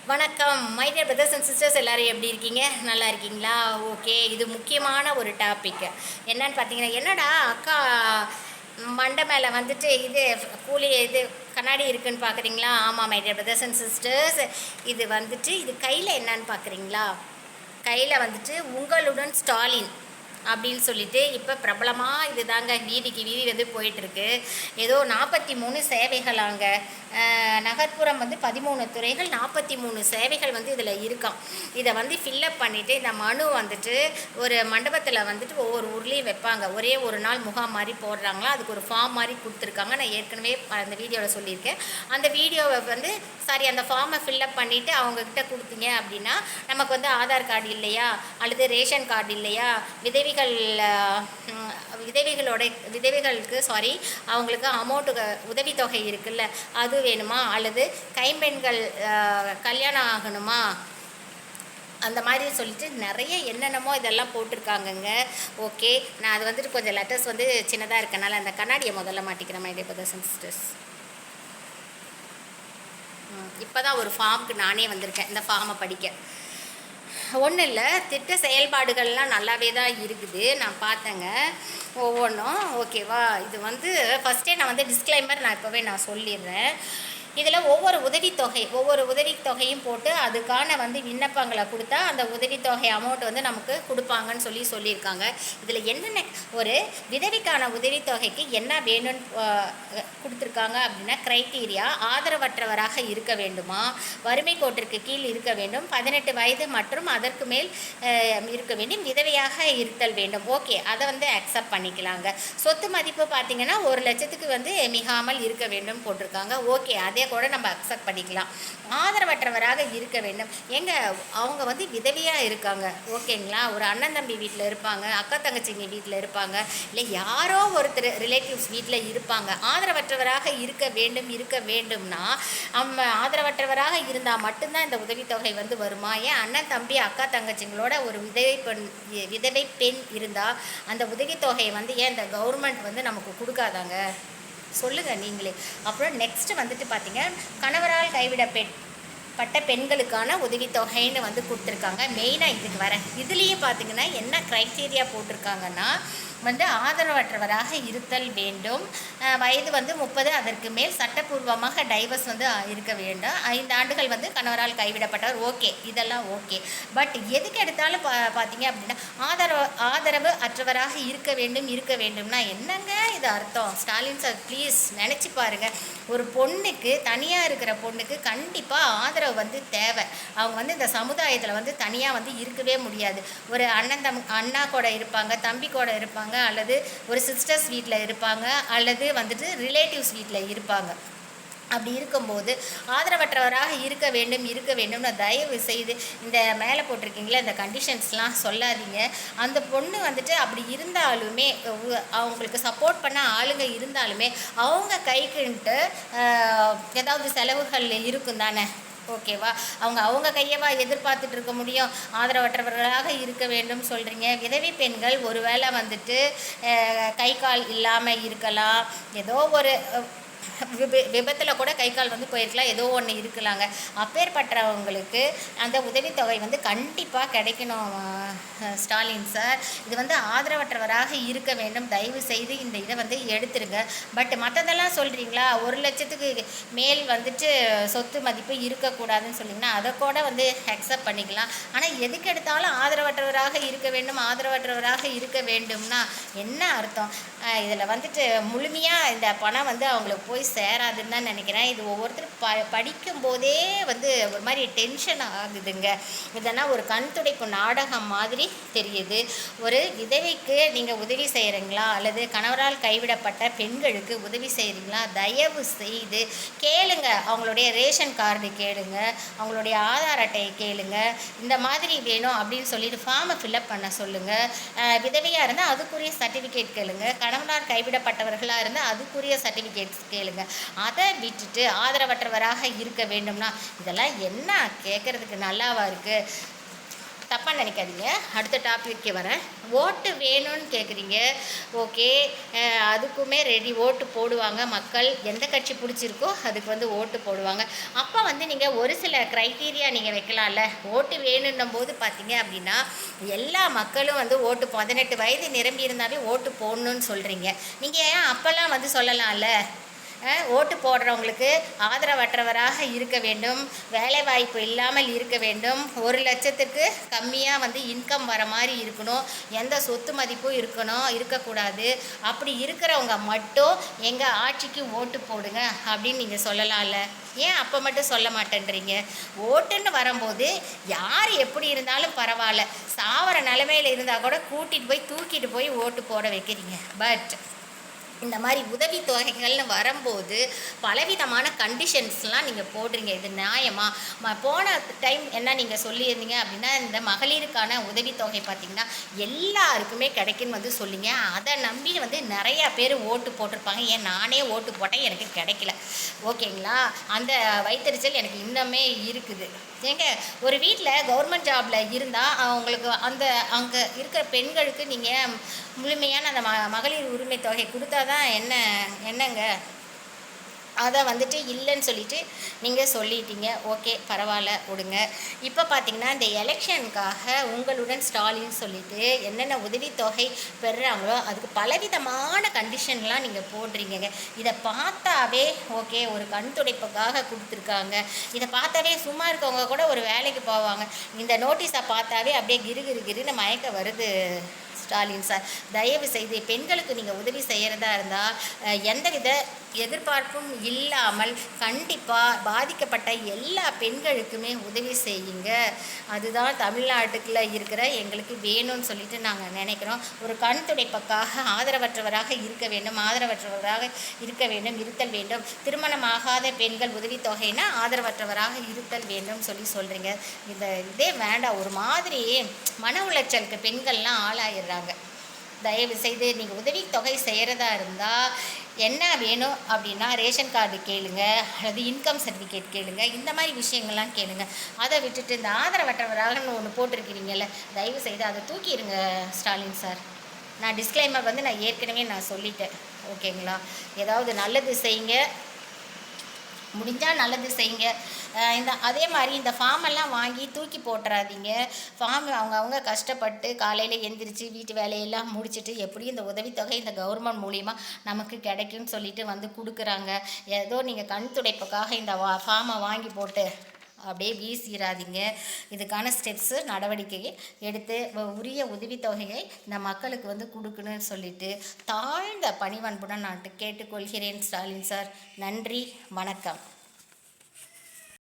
வணக்கம் my dear brothers and sisters, எல்லோரும் எப்படி இருக்கீங்க? நல்லா இருக்கீங்களா? ஓகே, இது முக்கியமான ஒரு டாபிக். என்னன்னு பார்த்தீங்கன்னா, என்னடா அக்கா மண்டை மேலே வந்துட்டு இது கூலி இது கண்ணாடி இருக்குன்னு பார்க்குறீங்களா? ஆமாம் my dear brothers and sisters, இது வந்துட்டு இது கையில் என்னன்னு பார்க்குறீங்களா? கையில் வந்துட்டு உங்களுடன் ஸ்டாலின் அப்படின்னு சொல்லிட்டு இப்போ பிரபலமாக இது தாங்க வீதிக்கு வீதி வந்து போயிட்டுருக்கு. ஏதோ 43 சேவைகளாங்க. நகர்ப்புறம் வந்து 13 துறைகள், 43 சேவைகள் வந்து இதில் இருக்காம். இதை வந்து ஃபில்லப் பண்ணிவிட்டு இந்த மனு வந்துட்டு ஒரு மண்டபத்தில் வந்துட்டு ஒவ்வொரு ஊர்லேயும் வைப்பாங்க. ஒரே ஒரு நாள் முகாம் மாதிரி போடுறாங்களா, அதுக்கு ஒரு ஃபார்ம் மாதிரி கொடுத்துருக்காங்க. நான் ஏற்கனவே அந்த வீடியோவில் சொல்லியிருக்கேன். அந்த வீடியோவை வந்து அந்த ஃபார்மை ஃபில்லப் பண்ணிவிட்டு அவங்கக்கிட்ட கொடுத்தீங்க அப்படின்னா, நமக்கு வந்து ஆதார் கார்டு இல்லையா, அல்லது ரேஷன் கார்டு இல்லையா, விதவைகளுக்கு அவங்களுக்கு அமௌண்ட்டு உதவித்தொகை இருக்குல்ல, அது வேணுமா, அல்லது கைம்பெண்கள் கல்யாணம் ஆகணுமா, அந்த மாதிரி சொல்லிட்டு நிறைய என்னென்னமோ இதெல்லாம் போட்டிருக்காங்கங்க. ஓகே, நான் அது வந்துட்டு கொஞ்சம் லெட்டர்ஸ் வந்து சின்னதாக இருக்கனால அந்த கண்ணாடியை முதல்ல மாட்டிக்கிறேன் my dear brothers and sisters. இப்போ தான் ஒரு ஃபார்முக்கு நானே வந்திருக்கேன் இந்த ஃபார்மை படிக்க. ஒன்றும் இல்லை, திட்ட செயல்பாடுகள்லாம் நல்லாவே தான் இருக்குது. நான் பார்த்தேங்க ஒவ்வொன்றும். ஓகேவா, இது வந்து ஃபஸ்ட்டே நான் வந்து டிஸ்க்ளைமர் நான் இப்போவே நான் சொல்லிடுறேன். இதில் ஒவ்வொரு உதவித்தொகையும் போட்டு அதுக்கான வந்து விண்ணப்பங்களை கொடுத்தா அந்த உதவித்தொகை அமௌண்ட் வந்து நமக்கு கொடுப்பாங்கன்னு சொல்லியிருக்காங்க. இதில் என்னென்ன ஒரு விதவிக்கான உதவித்தொகைக்கு என்ன வேணும்னு கொடுத்துருக்காங்க அப்படின்னா, க்ரைட்டீரியா ஆதரவற்றவராக இருக்க வேண்டுமா, வறுமை கோட்டிற்கு கீழ் இருக்க வேண்டும், 18 வயது மற்றும் அதற்கு மேல் இருக்க வேண்டும், விதவையாக இருத்தல் வேண்டும். ஓகே, அதை வந்து அக்செப்ட் பண்ணிக்கலாங்க. சொத்து மதிப்பு பார்த்திங்கன்னா 1 லட்சத்துக்கு வந்து மிகாமல் இருக்க வேண்டும் போட்டிருக்காங்க. ஓகே, அதே கூட நம்ம அக்செப்ட் பண்ணிக்கலாம். ஆதரவற்றவராக இருக்க வேண்டும். அவங்க வந்து விதவியாக இருக்காங்க, ஓகேங்களா, ஒரு அண்ணன் தம்பி வீட்டில் இருப்பாங்க, அக்கா தங்கச்சிங்க வீட்டில் இருப்பாங்க, இல்லை யாரோ ஒருத்தர் ரிலேட்டிவ்ஸ் வீட்டில் இருப்பாங்க. ஆதரவற்றவராக இருக்க வேண்டும்னா நம்ம ஆதரவற்றவராக இருந்தால் மட்டும்தான் இந்த உதவித்தொகை வந்து வருமா? ஏன் அண்ணன் தம்பி அக்கா தங்கச்சிங்களோட ஒரு விதவை பெண் இருந்தால் அந்த உதவித்தொகையை வந்து ஏன் இந்த கவர்மெண்ட் வந்து நமக்கு கொடுக்காதாங்க? சொல்லுங்கள் நீங்களே. அப்புறம் நெக்ஸ்ட்டு வந்துட்டு பார்த்தீங்க, கணவரால் கைவிடப்பட்ட பெண்களுக்கான உதவித்தொகைன்னு வந்து கொடுத்துருக்காங்க. மெயினாக இதுக்கு இதுலேயே பார்த்தீங்கன்னா என்ன க்ரைட்டீரியா போட்டிருக்காங்கன்னா வந்து ஆதரவற்றவராக இருத்தல் வேண்டும், வயது வந்து 30 அதற்கு மேல், சட்டப்பூர்வமாக டைவர்ஸ் வந்து இருக்க வேண்டும், 5 ஆண்டுகள் வந்து கணவரால் கைவிடப்பட்டவர். ஓகே, இதெல்லாம் ஓகே. பட் எதுக்கு எடுத்தாலும் பார்த்தீங்க அப்படின்னா ஆதரவு அற்றவராக இருக்க வேண்டும்னா என்னங்க இது அர்த்தம்? ஸ்டாலின் சார் ப்ளீஸ் நினச்சி பாருங்கள். ஒரு பொண்ணுக்கு, தனியாக இருக்கிற பொண்ணுக்கு கண்டிப்பாக ஆதரவு வந்து தேவை. அவங்க வந்து இந்த சமுதாயத்தில் வந்து தனியாக வந்து இருக்கவே முடியாது. ஒரு அண்ணா கூட இருப்பாங்க, தம்பி கூட இருப்பாங்க, அல்லது ஒரு சிஸ்டர்ஸ் வீட்டில் இருப்பாங்க, அல்லது வந்துட்டு ரிலேட்டிவ்ஸ் வீட்டில் இருப்பாங்க. அப்படி இருக்கும்போது ஆதரவற்றவராக இருக்க வேண்டும்னு தயவு செய்து இந்த மேலே போட்டிருக்கீங்களா இந்த கண்டிஷன்ஸ்லாம் சொல்லாதீங்க. அந்த பொண்ணு வந்துட்டு அப்படி இருந்தாலுமே, அவங்களுக்கு சப்போர்ட் பண்ண ஆளுங்க இருந்தாலுமே, அவங்க கைக்குன்ட்டு ஏதாவது செலவுகள் இருக்கும் தானே, ஓகேவா? அவங்க கையவா எதிர்பார்த்துட்டு இருக்க முடியும்? ஆதரவற்றவர்களாக இருக்க வேண்டும் சொல்கிறீங்க. விதவை பெண்கள் ஒருவேளை வந்துட்டு கை கால் இல்லாமல் இருக்கலாம், ஏதோ ஒரு விபத்தில் கூட கை கால் வந்து போயிருக்கலாம், ஏதோ ஒன்று இருக்கலாங்க. அப்பேற்பட்டவங்களுக்கு அந்த உதவித்தொகை வந்து கண்டிப்பாக கிடைக்கணும் ஸ்டாலின் சார். இது வந்து ஆதரவற்றவராக இருக்க வேண்டும், தயவு செய்து இந்த இதை வந்து எடுத்துருங்க. பட் மற்றதெல்லாம் சொல்கிறீங்களா, 1 லட்சத்துக்கு மேல் வந்துட்டு சொத்து மதிப்பு இருக்கக்கூடாதுன்னு சொல்லிங்கன்னா அதை கூட வந்து அக்செப்ட் பண்ணிக்கலாம். ஆனால் எதுக்கு எடுத்தாலும் ஆதரவற்றவராக இருக்க வேண்டும்னா என்ன அர்த்தம்? இதில் வந்துட்டு முழுமையாக இந்த பணம் வந்து அவங்களுக்கு போய் சேராதுன்னு தான் நினைக்கிறேன். இது ஒவ்வொருத்தரும் படிக்கும்போதே வந்து ஒரு மாதிரி டென்ஷன் ஆகுதுங்க. இதெல்லாம் ஒரு கண் துடைப்பு நாடகம் மாதிரி தெரியுது. ஒரு விதவைக்கு நீங்கள் உதவி செய்கிறீங்களா, அல்லது கணவரால் கைவிடப்பட்ட பெண்களுக்கு உதவி செய்கிறீங்களா, தயவு செய்து கேளுங்க. அவங்களுடைய ரேஷன் கார்டு கேளுங்க, அவங்களுடைய ஆதார் அட்டையை கேளுங்க, இந்த மாதிரி வேணும் அப்படின்னு சொல்லிட்டு ஃபார்மை ஃபில்அப் பண்ண சொல்லுங்கள். விதவையாக இருந்தால் அதுக்குரிய சர்டிஃபிகேட் கேளுங்க, கணவரால் கைவிடப்பட்டவர்களாக இருந்தால் அதுக்குரிய சர்டிஃபிகேட்ஸ் கேளுங்க. அதை விட்டுட்டு ஆதரவற்றவராக இருக்க வேண்டும்னா இதெல்லாம் என்ன கேட்குறதுக்கு நல்லாவா இருக்குது? தப்பாக நினைக்காதீங்க. அடுத்த டாபிக்கே வரேன். ஓட்டு வேணும்னு கேட்குறீங்க. ஓகே, அதுக்குமே ரெடி, ஓட்டு போடுவாங்க மக்கள். எந்த கட்சி பிடிச்சிருக்கோ அதுக்கு வந்து ஓட்டு போடுவாங்க. அப்போ வந்து நீங்கள் ஒரு சில க்ரைட்டீரியா நீங்கள் வைக்கலாம்ல. ஓட்டு வேணுன்னும் போது பார்த்தீங்க அப்படின்னா எல்லா மக்களும் வந்து ஓட்டு 18 வயது நிரம்பி இருந்தாலே ஓட்டு போடணும்னு சொல்கிறீங்க. நீங்கள் ஏன் அப்போல்லாம் வந்து சொல்லலாம்ல, ஓட்டு போடுறவங்களுக்கு ஆதரவற்றவராக இருக்க வேண்டும், வேலைவாய்ப்பு இல்லாமல் இருக்க வேண்டும், 1,00,000த்துக்கு கம்மியாக வந்து இன்கம் வர மாதிரி இருக்கணும், எந்த சொத்து மதிப்பும் இருக்கக்கூடாது, அப்படி இருக்கிறவங்க மட்டும் எங்கள் ஆட்சிக்கு ஓட்டு போடுங்க அப்படின்னு நீங்கள் சொல்லலாம்ல. ஏன் அப்போ மட்டும் சொல்ல மாட்டேன்றீங்க? ஓட்டுன்னு வரும்போது யார் எப்படி இருந்தாலும் பரவாயில்ல, சாவர நிலைமையில் இருந்தால் கூட தூக்கிட்டு போய் ஓட்டு போட வைக்கிறீங்க. பட் இந்த மாதிரி உதவித்தொகைகள்னு வரும்போது பலவிதமான கண்டிஷன்ஸ்லாம் நீங்கள் போடுறீங்க. இது நியாயமா? போன டைம் என்ன நீங்கள் சொல்லியிருந்தீங்க அப்படின்னா, இந்த மகளிருக்கான உதவித்தொகை பார்த்திங்கன்னா எல்லாருக்குமே கிடைக்குன்னு வந்து சொல்லிங்க. அதை நம்பி வந்து நிறையா பேர் ஓட்டு போட்டிருப்பாங்க. ஏன் நானே ஓட்டு போட்டேன், எனக்கு கிடைக்கல. ஓகேங்களா? அந்த வைத்தறிச்சல் எனக்கு இன்னுமே இருக்குது. ஏங்க, ஒரு வீட்டில் கவர்மெண்ட் ஜாபில் இருந்தால் அவங்களுக்கு அங்கே இருக்கிற பெண்களுக்கு நீங்கள் முழுமையான அந்த மகளிர் உரிமை தொகை கொடுத்தா தான் என்னங்க? அதை வந்துட்டு இல்லைன்னு சொல்லிட்டு நீங்கள் சொல்லிட்டீங்க. ஓகே, பரவாயில்ல, விடுங்க. இப்போ பார்த்தீங்கன்னா இந்த எலெக்ஷனுக்காக உங்களுடன் ஸ்டாலின் சொல்லிட்டு என்னென்ன உதவித்தொகை பெறுறாங்களோ அதுக்கு பலவிதமான கண்டிஷன்லாம் நீங்கள் போடுறீங்க. இதை பார்த்தாவே ஓகே, ஒரு கண் துடைப்புக்காக கொடுத்துருக்காங்க. இதை பார்த்தாவே சும்மா இருக்கவங்க கூட ஒரு வேலைக்கு போவாங்க. இந்த நோட்டீஸை பார்த்தாவே அப்படியே கிருன்னு மயக்க வருது. ஸ்டாலின் சார், தயவு செய்து பெண்களுக்கு நீங்கள் உதவி செய்கிறதா இருந்தால் எந்தவித எதிர்பார்ப்பும் இல்லாமல் கண்டிப்பாக பாதிக்கப்பட்ட எல்லா பெண்களுக்குமே உதவி செய்யுங்க. அதுதான் தமிழ்நாட்டுக்குள்ளே இருக்கிற எங்களுக்கு வேணும்னு சொல்லிட்டு நாங்கள் நினைக்கிறோம். ஒரு கண் துடைப்புக்காக ஆதரவற்றவராக இருத்தல் வேண்டும். திருமணமாகாத பெண்கள் உதவித்தொகைனா ஆதரவற்றவராக இருத்தல் வேண்டும் சொல்கிறீங்க. இதே வேண்டாம். ஒரு மாதிரி மன உளைச்சலுக்கு பெண்கள்லாம் ஆளாயிடுறாங்க. தயவு செய்து நீங்கள் உதவித்தொகை செய்கிறதா இருந்தால் என்ன வேணும் அப்படின்னா ரேஷன் கார்டு கேளுங்க, அல்லது இன்கம் சர்டிஃபிகேட் கேளுங்க, இந்த மாதிரி விஷயங்கள்லாம் கேளுங்க. அதை விட்டுட்டு இந்த ஆதரவற்றவராகன்னு ஒன்று போட்டிருக்கிறீங்கல்ல, தயவு செய்து அதை தூக்கிடுங்க ஸ்டாலின் சார். நான் டிஸ்க்ளைமர் வந்து நான் ஏற்கனவே சொல்லிட்டேன். ஓகேங்களா? ஏதாவது நல்லது செய்யுங்க, முடிஞ்சால் நல்லது செய்யுங்க. அதே மாதிரி இந்த ஃபார்மெல்லாம் வாங்கி தூக்கி போட்டுறாதீங்க. ஃபார்ம் அவங்க கஷ்டப்பட்டு காலையில் எந்திரிச்சு வீட்டு வேலையெல்லாம் முடிச்சுட்டு எப்படியும் இந்த உதவித்தொகை இந்த கவர்மெண்ட் மூலிமா நமக்கு கிடைக்கும்னு சொல்லிட்டு வந்து கொடுக்குறாங்க. ஏதோ நீங்கள் கண் துடைப்புக்காக இந்த ஃபார்மை வாங்கி போட்டு அப்படியே வீசிடாதீங்க. இதுக்கான ஸ்டெப்ஸு நடவடிக்கையை எடுத்து உரிய உதவித்தொகையை இந்த மக்களுக்கு வந்து கொடுக்கணும்னு சொல்லிட்டு தாழ்ந்த பணிவன்புடன் நான் கேட்டுக்கொள்கிறேன் ஸ்டாலின் சார். நன்றி, வணக்கம்.